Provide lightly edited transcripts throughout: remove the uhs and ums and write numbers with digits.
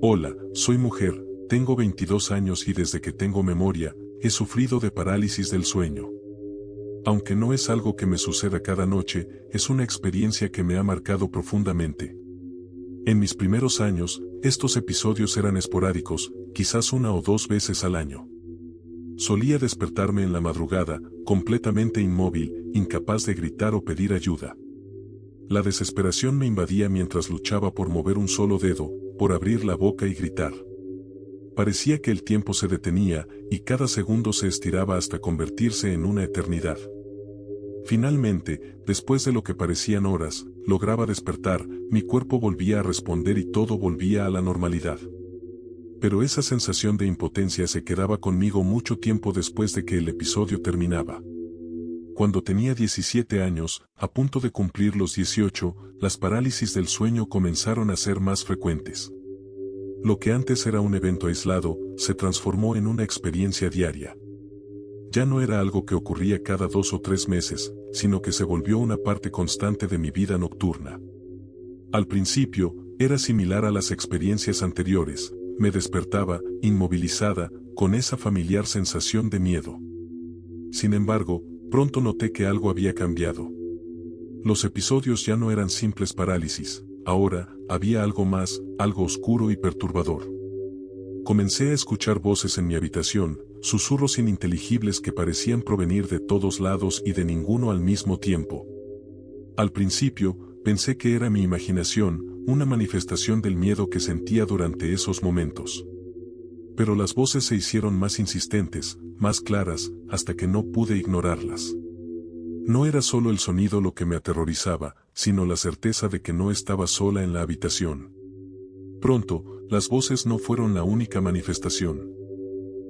Hola, soy mujer, tengo 22 años y desde que tengo memoria, he sufrido de parálisis del sueño. Aunque no es algo que me suceda cada noche, es una experiencia que me ha marcado profundamente. En mis primeros años, estos episodios eran esporádicos, quizás 1 o 2 veces al año. Solía despertarme en la madrugada, completamente inmóvil, incapaz de gritar o pedir ayuda. La desesperación me invadía mientras luchaba por mover un solo dedo, por abrir la boca y gritar. Parecía que el tiempo se detenía, y cada segundo se estiraba hasta convertirse en una eternidad. Finalmente, después de lo que parecían horas, lograba despertar, mi cuerpo volvía a responder y todo volvía a la normalidad. Pero esa sensación de impotencia se quedaba conmigo mucho tiempo después de que el episodio terminaba. Cuando tenía 17 años, a punto de cumplir los 18, las parálisis del sueño comenzaron a ser más frecuentes. Lo que antes era un evento aislado, se transformó en una experiencia diaria. Ya no era algo que ocurría cada 2 o 3 meses, sino que se volvió una parte constante de mi vida nocturna. Al principio, era similar a las experiencias anteriores, me despertaba, inmovilizada, con esa familiar sensación de miedo. Sin embargo, pronto noté que algo había cambiado. Los episodios ya no eran simples parálisis, ahora, había algo más, algo oscuro y perturbador. Comencé a escuchar voces en mi habitación, susurros ininteligibles que parecían provenir de todos lados y de ninguno al mismo tiempo. Al principio, pensé que era mi imaginación, una manifestación del miedo que sentía durante esos momentos. Pero las voces se hicieron más insistentes, más claras, hasta que no pude ignorarlas. No era solo el sonido lo que me aterrorizaba, sino la certeza de que no estaba sola en la habitación. Pronto, las voces no fueron la única manifestación.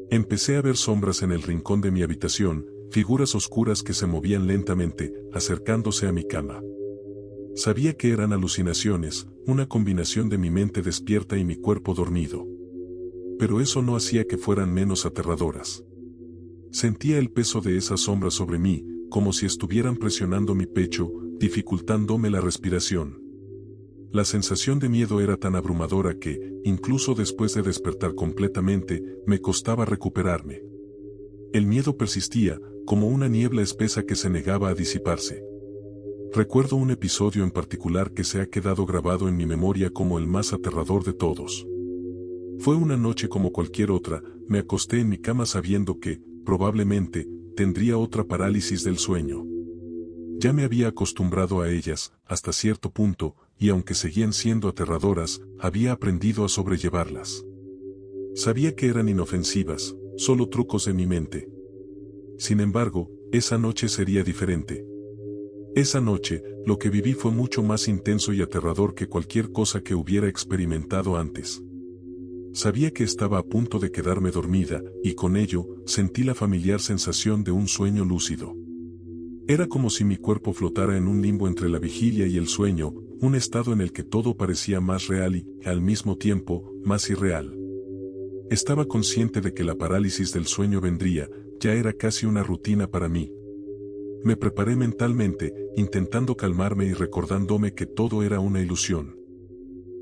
Empecé a ver sombras en el rincón de mi habitación, figuras oscuras que se movían lentamente, acercándose a mi cama. Sabía que eran alucinaciones, una combinación de mi mente despierta y mi cuerpo dormido. Pero eso no hacía que fueran menos aterradoras. Sentía el peso de esas sombras sobre mí, como si estuvieran presionando mi pecho, dificultándome la respiración. La sensación de miedo era tan abrumadora que, incluso después de despertar completamente, me costaba recuperarme. El miedo persistía, como una niebla espesa que se negaba a disiparse. Recuerdo un episodio en particular que se ha quedado grabado en mi memoria como el más aterrador de todos. Fue una noche como cualquier otra, me acosté en mi cama sabiendo que, probablemente, tendría otra parálisis del sueño. Ya me había acostumbrado a ellas, hasta cierto punto, y aunque seguían siendo aterradoras, había aprendido a sobrellevarlas. Sabía que eran inofensivas, solo trucos de mi mente. Sin embargo, esa noche sería diferente. Esa noche, lo que viví fue mucho más intenso y aterrador que cualquier cosa que hubiera experimentado antes. Sabía que estaba a punto de quedarme dormida, y con ello, sentí la familiar sensación de un sueño lúcido. Era como si mi cuerpo flotara en un limbo entre la vigilia y el sueño, un estado en el que todo parecía más real y, al mismo tiempo, más irreal. Estaba consciente de que la parálisis del sueño vendría, ya era casi una rutina para mí. Me preparé mentalmente, intentando calmarme y recordándome que todo era una ilusión.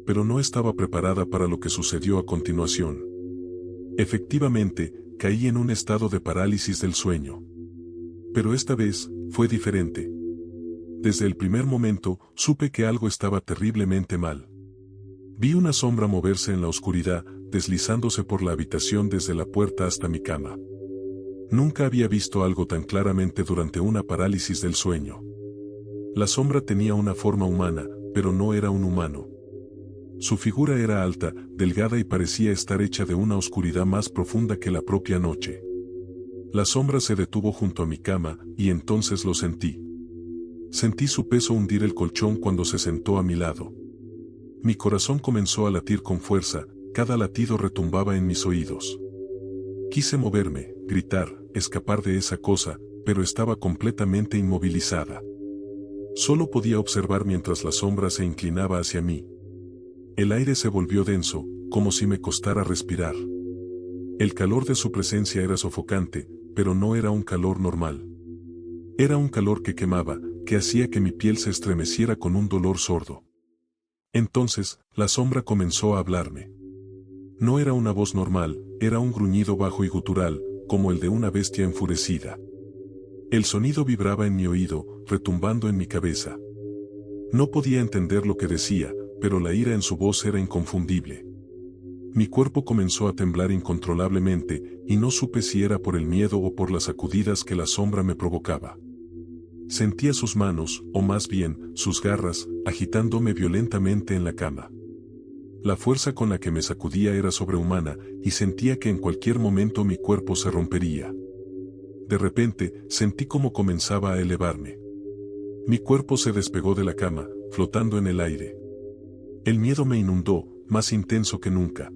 Pero no estaba preparada para lo que sucedió a continuación. Efectivamente, caí en un estado de parálisis del sueño. Pero esta vez, fue diferente. Desde el primer momento, supe que algo estaba terriblemente mal. Vi una sombra moverse en la oscuridad, deslizándose por la habitación desde la puerta hasta mi cama. Nunca había visto algo tan claramente durante una parálisis del sueño. La sombra tenía una forma humana, pero no era un humano. Su figura era alta, delgada y parecía estar hecha de una oscuridad más profunda que la propia noche. La sombra se detuvo junto a mi cama, y entonces lo sentí. Sentí su peso hundir el colchón cuando se sentó a mi lado. Mi corazón comenzó a latir con fuerza, cada latido retumbaba en mis oídos. Quise moverme, gritar, escapar de esa cosa, pero estaba completamente inmovilizada. Solo podía observar mientras la sombra se inclinaba hacia mí. El aire se volvió denso, como si me costara respirar. El calor de su presencia era sofocante, pero no era un calor normal. Era un calor que quemaba, que hacía que mi piel se estremeciera con un dolor sordo. Entonces, la sombra comenzó a hablarme. No era una voz normal, era un gruñido bajo y gutural, como el de una bestia enfurecida. El sonido vibraba en mi oído, retumbando en mi cabeza. No podía entender lo que decía, pero la ira en su voz era inconfundible. Mi cuerpo comenzó a temblar incontrolablemente, y no supe si era por el miedo o por las sacudidas que la sombra me provocaba. Sentía sus manos, o más bien, sus garras, agitándome violentamente en la cama. La fuerza con la que me sacudía era sobrehumana, y sentía que en cualquier momento mi cuerpo se rompería. De repente, sentí cómo comenzaba a elevarme. Mi cuerpo se despegó de la cama, flotando en el aire. El miedo me inundó, más intenso que nunca.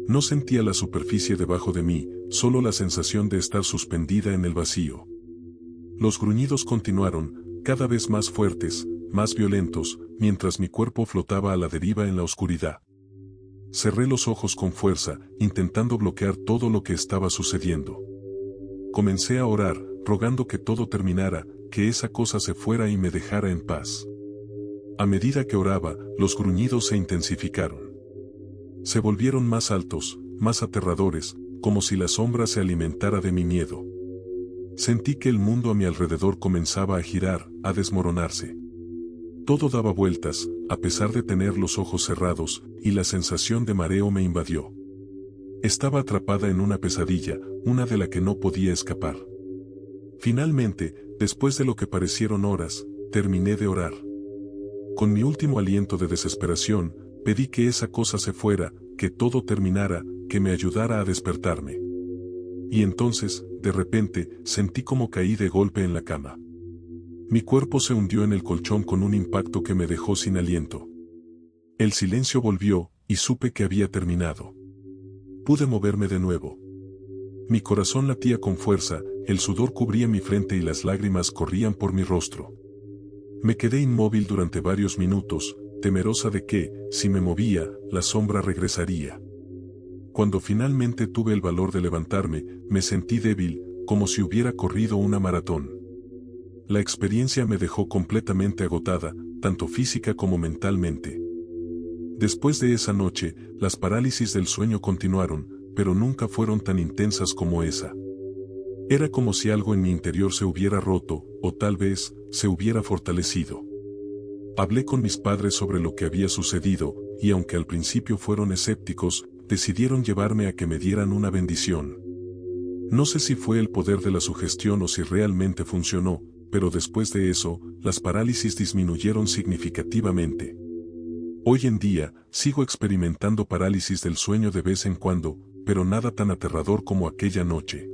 No sentía la superficie debajo de mí, solo la sensación de estar suspendida en el vacío. Los gruñidos continuaron, cada vez más fuertes, más violentos, mientras mi cuerpo flotaba a la deriva en la oscuridad. Cerré los ojos con fuerza, intentando bloquear todo lo que estaba sucediendo. Comencé a orar, rogando que todo terminara, que esa cosa se fuera y me dejara en paz. A medida que oraba, los gruñidos se intensificaron. Se volvieron más altos, más aterradores, como si la sombra se alimentara de mi miedo. Sentí que el mundo a mi alrededor comenzaba a girar, a desmoronarse. Todo daba vueltas, a pesar de tener los ojos cerrados, y la sensación de mareo me invadió. Estaba atrapada en una pesadilla, una de la que no podía escapar. Finalmente, después de lo que parecieron horas, terminé de orar. Con mi último aliento de desesperación, pedí que esa cosa se fuera, que todo terminara, que me ayudara a despertarme. Y entonces, de repente, sentí como caí de golpe en la cama. Mi cuerpo se hundió en el colchón con un impacto que me dejó sin aliento. El silencio volvió, y supe que había terminado. Pude moverme de nuevo. Mi corazón latía con fuerza, el sudor cubría mi frente y las lágrimas corrían por mi rostro. Me quedé inmóvil durante varios minutos, temerosa de que, si me movía, la sombra regresaría. Cuando finalmente tuve el valor de levantarme, me sentí débil, como si hubiera corrido una maratón. La experiencia me dejó completamente agotada, tanto física como mentalmente. Después de esa noche, las parálisis del sueño continuaron, pero nunca fueron tan intensas como esa. Era como si algo en mi interior se hubiera roto, o tal vez, se hubiera fortalecido. Hablé con mis padres sobre lo que había sucedido, y aunque al principio fueron escépticos, decidieron llevarme a que me dieran una bendición. No sé si fue el poder de la sugestión o si realmente funcionó, pero después de eso, las parálisis disminuyeron significativamente. Hoy en día, sigo experimentando parálisis del sueño de vez en cuando, pero nada tan aterrador como aquella noche.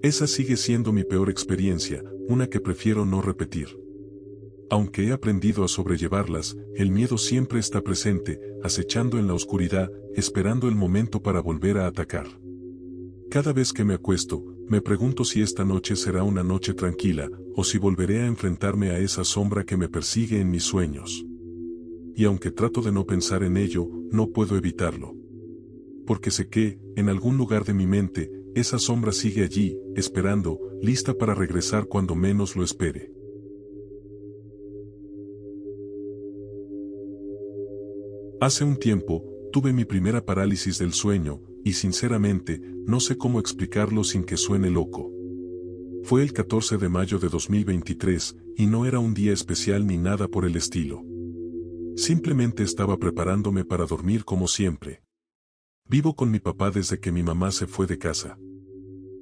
Esa sigue siendo mi peor experiencia, una que prefiero no repetir. Aunque he aprendido a sobrellevarlas, el miedo siempre está presente, acechando en la oscuridad, esperando el momento para volver a atacar. Cada vez que me acuesto, me pregunto si esta noche será una noche tranquila, o si volveré a enfrentarme a esa sombra que me persigue en mis sueños. Y aunque trato de no pensar en ello, no puedo evitarlo. Porque sé que, en algún lugar de mi mente, esa sombra sigue allí, esperando, lista para regresar cuando menos lo espere. Hace un tiempo, tuve mi primera parálisis del sueño, y sinceramente, no sé cómo explicarlo sin que suene loco. Fue el 14 de mayo de 2023, y no era un día especial ni nada por el estilo. Simplemente estaba preparándome para dormir como siempre. Vivo con mi papá desde que mi mamá se fue de casa.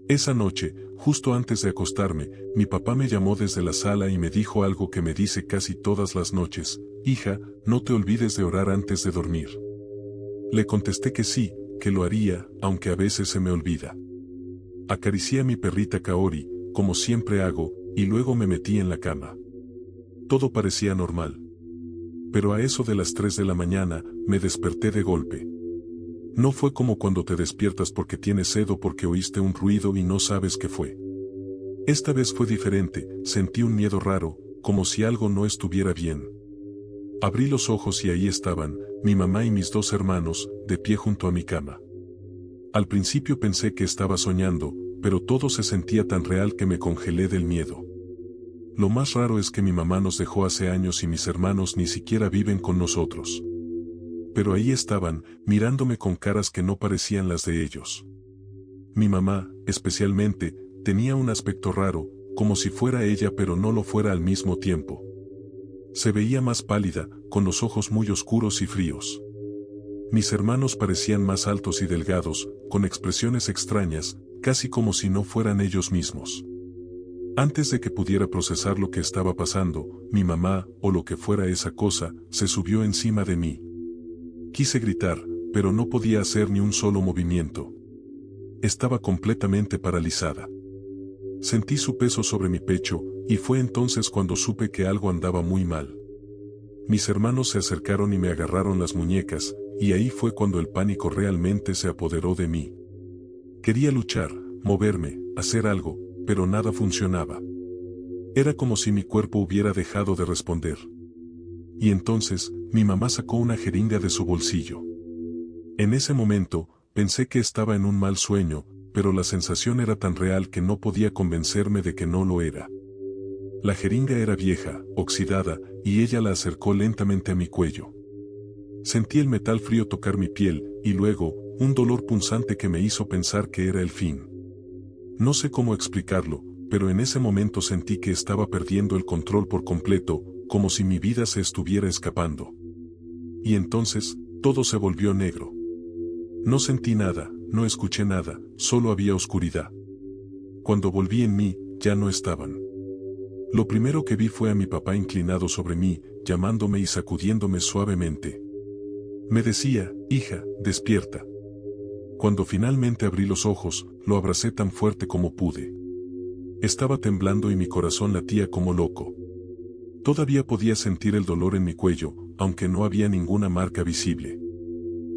Esa noche, justo antes de acostarme, mi papá me llamó desde la sala y me dijo algo que me dice casi todas las noches: hija, no te olvides de orar antes de dormir. Le contesté que sí, que lo haría, aunque a veces se me olvida. Acaricié a mi perrita Kaori, como siempre hago, y luego me metí en la cama. Todo parecía normal. Pero a eso de las 3 de la mañana, me desperté de golpe. No fue como cuando te despiertas porque tienes sed o porque oíste un ruido y no sabes qué fue. Esta vez fue diferente, sentí un miedo raro, como si algo no estuviera bien. Abrí los ojos y ahí estaban, mi mamá y mis 2 hermanos, de pie junto a mi cama. Al principio pensé que estaba soñando, pero todo se sentía tan real que me congelé del miedo. Lo más raro es que mi mamá nos dejó hace años y mis hermanos ni siquiera viven con nosotros. pero ahí estaban, mirándome con caras que no parecían las de ellos. Mi mamá, especialmente, tenía un aspecto raro, como si fuera ella pero no lo fuera al mismo tiempo. Se veía más pálida, con los ojos muy oscuros y fríos. Mis hermanos parecían más altos y delgados, con expresiones extrañas, casi como si no fueran ellos mismos. Antes de que pudiera procesar lo que estaba pasando, mi mamá, o lo que fuera esa cosa, se subió encima de mí. Quise gritar, pero no podía hacer ni un solo movimiento. Estaba completamente paralizada. Sentí su peso sobre mi pecho, y fue entonces cuando supe que algo andaba muy mal. Mis hermanos se acercaron y me agarraron las muñecas, y ahí fue cuando el pánico realmente se apoderó de mí. Quería luchar, moverme, hacer algo, pero nada funcionaba. Era como si mi cuerpo hubiera dejado de responder. Y entonces, mi mamá sacó una jeringa de su bolsillo. En ese momento, pensé que estaba en un mal sueño, pero la sensación era tan real que no podía convencerme de que no lo era. La jeringa era vieja, oxidada, y ella la acercó lentamente a mi cuello. Sentí el metal frío tocar mi piel, y luego, un dolor punzante que me hizo pensar que era el fin. No sé cómo explicarlo, pero en ese momento sentí que estaba perdiendo el control por completo, como si mi vida se estuviera escapando. Y entonces, todo se volvió negro. No sentí nada, no escuché nada, solo había oscuridad. Cuando volví en mí, ya no estaban. Lo primero que vi fue a mi papá inclinado sobre mí, llamándome y sacudiéndome suavemente. Me decía, hija, despierta. Cuando finalmente abrí los ojos, lo abracé tan fuerte como pude. Estaba temblando y mi corazón latía como loco. Todavía podía sentir el dolor en mi cuello, aunque no había ninguna marca visible.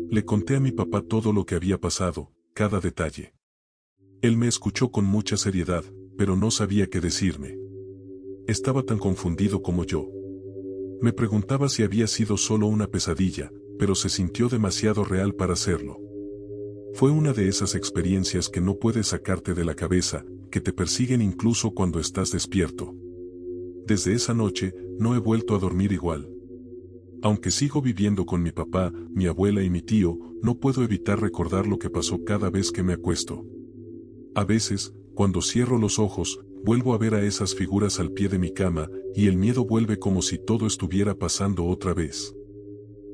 Le conté a mi papá todo lo que había pasado, cada detalle. Él me escuchó con mucha seriedad, pero no sabía qué decirme. Estaba tan confundido como yo. Me preguntaba si había sido solo una pesadilla, pero se sintió demasiado real para serlo. Fue una de esas experiencias que no puedes sacarte de la cabeza, que te persiguen incluso cuando estás despierto. Desde esa noche, no he vuelto a dormir igual. Aunque sigo viviendo con mi papá, mi abuela y mi tío, no puedo evitar recordar lo que pasó cada vez que me acuesto. A veces, cuando cierro los ojos, vuelvo a ver a esas figuras al pie de mi cama, y el miedo vuelve como si todo estuviera pasando otra vez.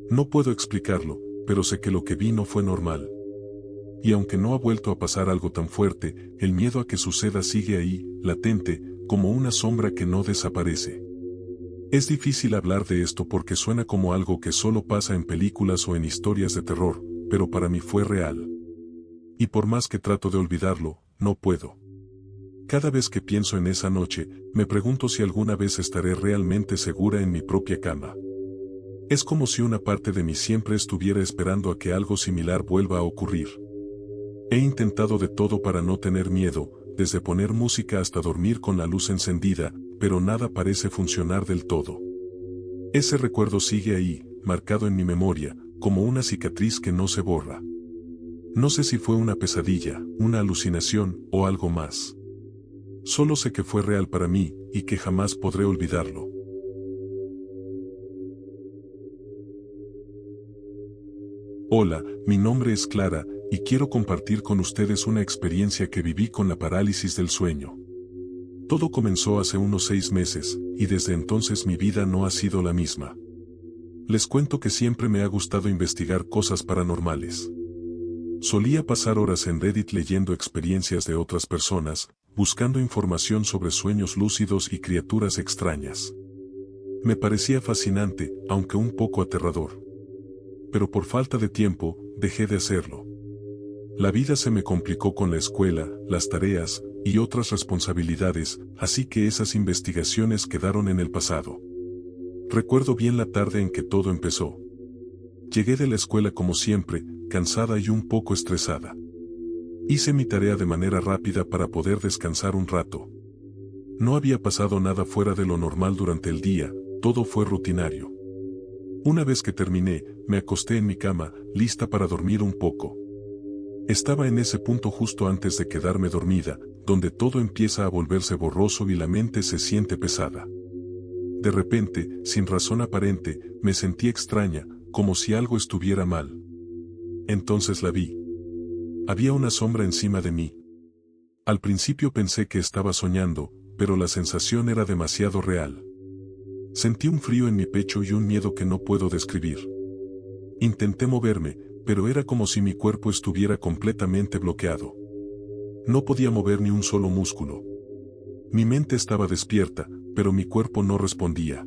No puedo explicarlo, pero sé que lo que vi no fue normal. Y aunque no ha vuelto a pasar algo tan fuerte, el miedo a que suceda sigue ahí, latente, como una sombra que no desaparece. Es difícil hablar de esto porque suena como algo que solo pasa en películas o en historias de terror, pero para mí fue real. Y por más que trato de olvidarlo, no puedo. Cada vez que pienso en esa noche, me pregunto si alguna vez estaré realmente segura en mi propia cama. Es como si una parte de mí siempre estuviera esperando a que algo similar vuelva a ocurrir. He intentado de todo para no tener miedo, desde poner música hasta dormir con la luz encendida, pero nada parece funcionar del todo. Ese recuerdo sigue ahí, marcado en mi memoria, como una cicatriz que no se borra. No sé si fue una pesadilla, una alucinación o algo más. Solo sé que fue real para mí, y que jamás podré olvidarlo. Hola, mi nombre es Clara, y quiero compartir con ustedes una experiencia que viví con la parálisis del sueño. Todo comenzó hace unos 6 meses, y desde entonces mi vida no ha sido la misma. Les cuento que siempre me ha gustado investigar cosas paranormales. Solía pasar horas en Reddit leyendo experiencias de otras personas, buscando información sobre sueños lúcidos y criaturas extrañas. Me parecía fascinante, aunque un poco aterrador. Pero por falta de tiempo, dejé de hacerlo. La vida se me complicó con la escuela, las tareas, y otras responsabilidades, así que esas investigaciones quedaron en el pasado. Recuerdo bien la tarde en que todo empezó. Llegué de la escuela como siempre, cansada y un poco estresada. Hice mi tarea de manera rápida para poder descansar un rato. No había pasado nada fuera de lo normal durante el día, todo fue rutinario. Una vez que terminé, me acosté en mi cama, lista para dormir un poco. Estaba en ese punto justo antes de quedarme dormida, donde todo empieza a volverse borroso y la mente se siente pesada. De repente, sin razón aparente, me sentí extraña, como si algo estuviera mal. Entonces la vi. Había una sombra encima de mí. Al principio pensé que estaba soñando, pero la sensación era demasiado real. Sentí un frío en mi pecho y un miedo que no puedo describir. Intenté moverme, pero era como si mi cuerpo estuviera completamente bloqueado. No podía mover ni un solo músculo. Mi mente estaba despierta, pero mi cuerpo no respondía.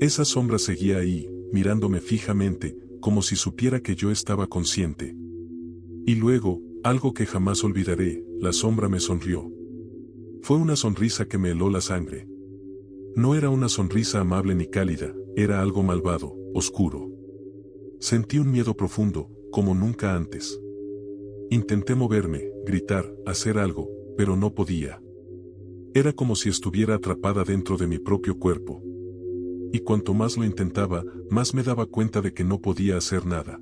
Esa sombra seguía ahí, mirándome fijamente, como si supiera que yo estaba consciente. Y luego, algo que jamás olvidaré, la sombra me sonrió. Fue una sonrisa que me heló la sangre. No era una sonrisa amable ni cálida, era algo malvado, oscuro. Sentí un miedo profundo, como nunca antes. Intenté moverme, gritar, hacer algo, pero no podía. Era como si estuviera atrapada dentro de mi propio cuerpo. Y cuanto más lo intentaba, más me daba cuenta de que no podía hacer nada.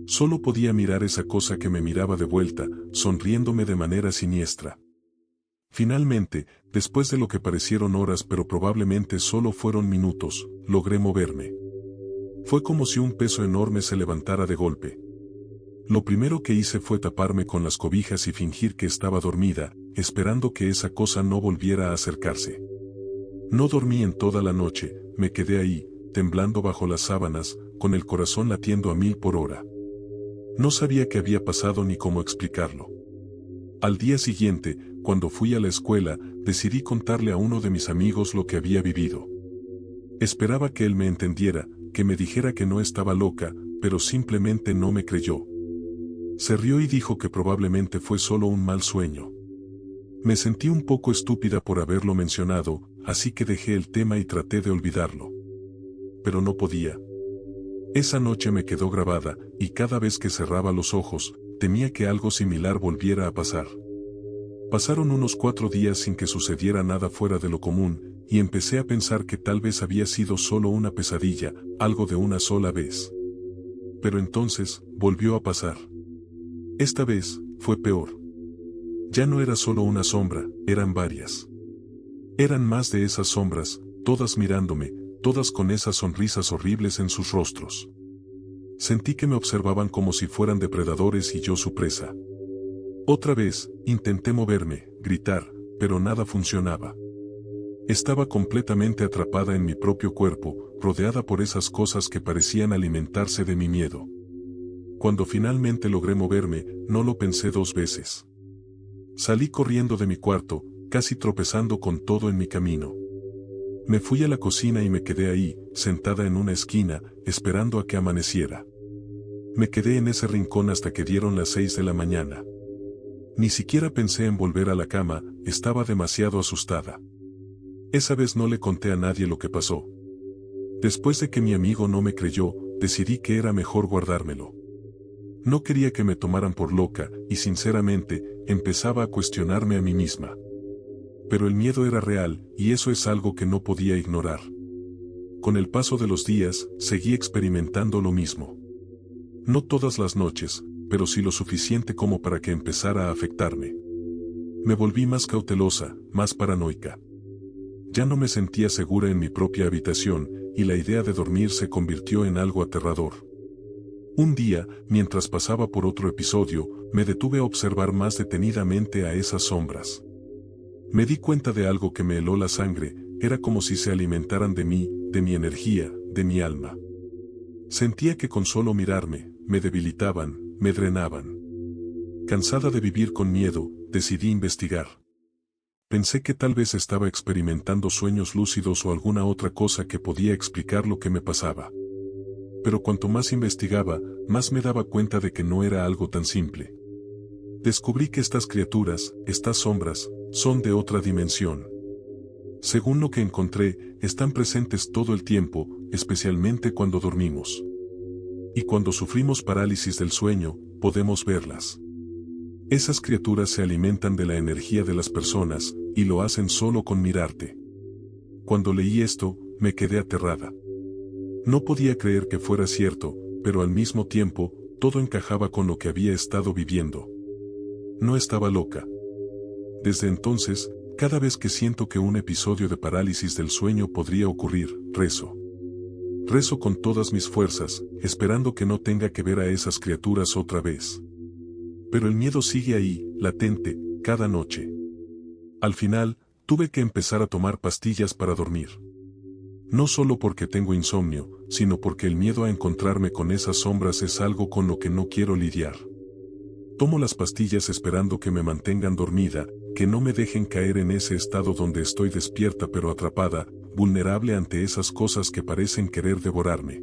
Solo podía mirar esa cosa que me miraba de vuelta, sonriéndome de manera siniestra. Finalmente, después de lo que parecieron horas pero probablemente solo fueron minutos, logré moverme. Fue como si un peso enorme se levantara de golpe. Lo primero que hice fue taparme con las cobijas y fingir que estaba dormida, esperando que esa cosa no volviera a acercarse. No dormí en toda la noche, me quedé ahí, temblando bajo las sábanas, con el corazón latiendo a 1000 por hora. No sabía qué había pasado ni cómo explicarlo. Al día siguiente, cuando fui a la escuela, decidí contarle a uno de mis amigos lo que había vivido. Esperaba que él me entendiera, que me dijera que no estaba loca, pero simplemente no me creyó. Se rió y dijo que probablemente fue solo un mal sueño. Me sentí un poco estúpida por haberlo mencionado, así que dejé el tema y traté de olvidarlo. Pero no podía. Esa noche me quedó grabada, y cada vez que cerraba los ojos, temía que algo similar volviera a pasar. Pasaron unos 4 días sin que sucediera nada fuera de lo común, y empecé a pensar que tal vez había sido solo una pesadilla, algo de una sola vez. Pero entonces, volvió a pasar. Esta vez, fue peor. Ya no era solo una sombra, eran varias. Eran más de esas sombras, todas mirándome, todas con esas sonrisas horribles en sus rostros. Sentí que me observaban como si fueran depredadores y yo su presa. Otra vez, intenté moverme, gritar, pero nada funcionaba. Estaba completamente atrapada en mi propio cuerpo, rodeada por esas cosas que parecían alimentarse de mi miedo. Cuando finalmente logré moverme, no lo pensé 2 veces. Salí corriendo de mi cuarto, casi tropezando con todo en mi camino. Me fui a la cocina y me quedé ahí, sentada en una esquina, esperando a que amaneciera. Me quedé en ese rincón hasta que dieron las 6 de la mañana. Ni siquiera pensé en volver a la cama, estaba demasiado asustada. Esa vez no le conté a nadie lo que pasó. Después de que mi amigo no me creyó, decidí que era mejor guardármelo. No quería que me tomaran por loca, y sinceramente, empezaba a cuestionarme a mí misma. Pero el miedo era real, y eso es algo que no podía ignorar. Con el paso de los días, seguí experimentando lo mismo. No todas las noches, pero sí lo suficiente como para que empezara a afectarme. Me volví más cautelosa, más paranoica. Ya no me sentía segura en mi propia habitación, y la idea de dormir se convirtió en algo aterrador. Un día, mientras pasaba por otro episodio, me detuve a observar más detenidamente a esas sombras. Me di cuenta de algo que me heló la sangre, era como si se alimentaran de mí, de mi energía, de mi alma. Sentía que con solo mirarme, me debilitaban, me drenaban. Cansada de vivir con miedo, decidí investigar. Pensé que tal vez estaba experimentando sueños lúcidos o alguna otra cosa que podía explicar lo que me pasaba. Pero cuanto más investigaba, más me daba cuenta de que no era algo tan simple. Descubrí que estas criaturas, estas sombras, son de otra dimensión. Según lo que encontré, están presentes todo el tiempo, especialmente cuando dormimos. Y cuando sufrimos parálisis del sueño, podemos verlas. Esas criaturas se alimentan de la energía de las personas, y lo hacen solo con mirarte. Cuando leí esto, me quedé aterrada. No podía creer que fuera cierto, pero al mismo tiempo, todo encajaba con lo que había estado viviendo. No estaba loca. Desde entonces, cada vez que siento que un episodio de parálisis del sueño podría ocurrir, rezo. Rezo con todas mis fuerzas, esperando que no tenga que ver a esas criaturas otra vez. Pero el miedo sigue ahí, latente, cada noche. Al final, tuve que empezar a tomar pastillas para dormir. No solo porque tengo insomnio, sino porque el miedo a encontrarme con esas sombras es algo con lo que no quiero lidiar. Tomo las pastillas esperando que me mantengan dormida, que no me dejen caer en ese estado donde estoy despierta pero atrapada, vulnerable ante esas cosas que parecen querer devorarme.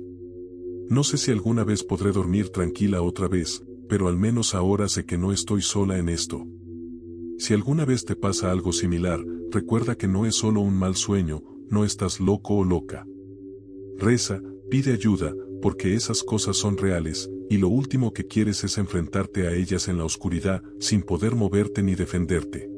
No sé si alguna vez podré dormir tranquila otra vez, pero al menos ahora sé que no estoy sola en esto. Si alguna vez te pasa algo similar, recuerda que no es solo un mal sueño, no estás loco o loca. Reza, pide ayuda, porque esas cosas son reales, y lo último que quieres es enfrentarte a ellas en la oscuridad, sin poder moverte ni defenderte.